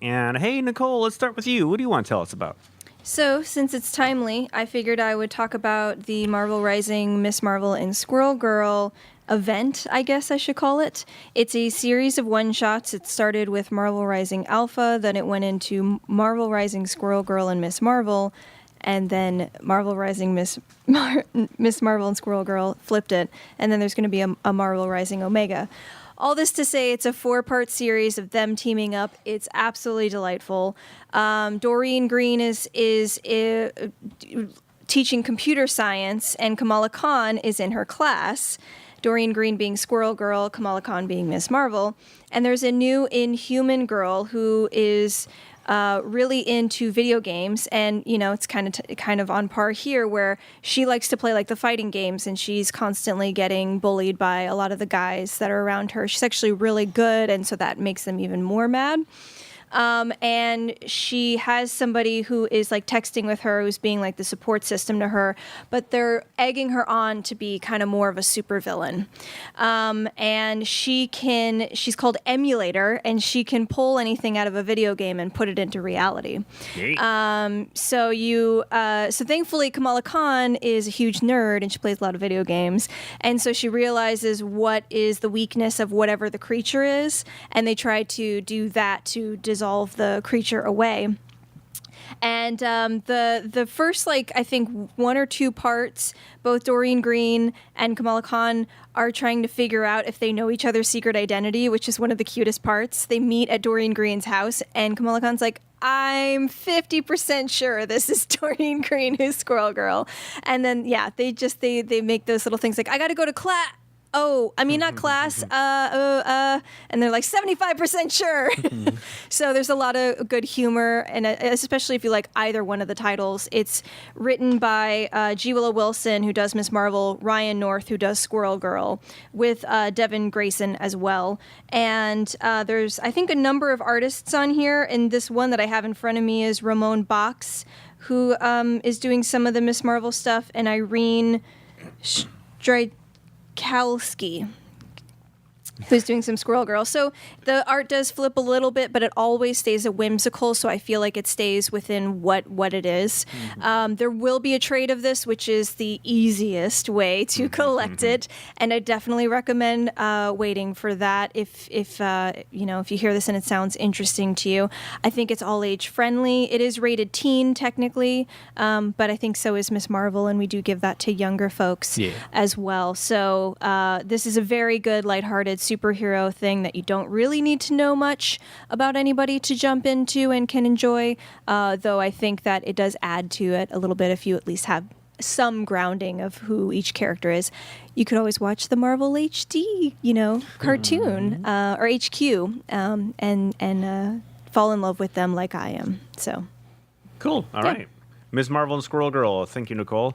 And hey, Nicole, let's start with you. What do you want to tell us about? So, since it's timely, I figured I would talk about the Marvel Rising Miss Marvel and Squirrel Girl event, I guess I should call it. It's a series of one-shots. It started with Marvel Rising Alpha, then it went into Marvel Rising Squirrel Girl and Miss Marvel, and then Marvel Rising Miss Marvel and Squirrel Girl flipped it, and then there's going to be a Marvel Rising Omega. All this to say, it's a 4-part series of them teaming up. It's absolutely delightful. Doreen Green is teaching computer science, and Kamala Khan is in her class. Doreen Green being Squirrel Girl, Kamala Khan being Miss Marvel. And there's a new Inhuman girl who is really into video games, and it's kind of on par here, where she likes to play like the fighting games, and she's constantly getting bullied by a lot of the guys that are around her. She's actually really good, and so that makes them even more mad. And she has somebody who is like texting with her, who's being like the support system to her, but they're egging her on to be kind of more of a supervillain. And she's called Emulator, and she can pull anything out of a video game and put it into reality. So thankfully Kamala Khan is a huge nerd, and she plays a lot of video games. And so she realizes what is the weakness of whatever the creature is, and they try to do that to dissolve the creature away. And the first, I think 1 or 2 parts, both Doreen Green and Kamala Khan are trying to figure out if they know each other's secret identity, which is one of the cutest parts. They meet at Doreen Green's house, and Kamala Khan's like, I'm 50% sure this is Doreen Green who's Squirrel Girl. And then, they make those little things like, I got to go to class. Oh, I mean, not class, and they're like 75% sure. So there's a lot of good humor, and especially if you like either one of the titles. It's written by G. Willow Wilson, who does Miss Marvel, Ryan North, who does Squirrel Girl, with Devin Grayson as well. And there's, I think, a number of artists on here, and this one that I have in front of me is Ramon who is doing some of the Miss Marvel stuff, and Irene Strychalski, who's doing some Squirrel Girl. So the art does flip a little bit, but it always stays a whimsical, so I feel like it stays within what it is. There will be a trade of this, which is the easiest way to collect it, and I definitely recommend waiting for that if you hear this and it sounds interesting to you. I think it's all age friendly. It is rated teen technically, but I think so is Miss Marvel, and we do give that to younger folks as well. So this is a very good, lighthearted superhero thing that you don't really need to know much about anybody to jump into and can enjoy, though I think that it does add to it a little bit if you at least have some grounding of who each character is. You could always watch the Marvel HD, cartoon or HQ, and fall in love with them like I am. So cool. All right. Miss Marvel and Squirrel Girl. Thank you, Nicole.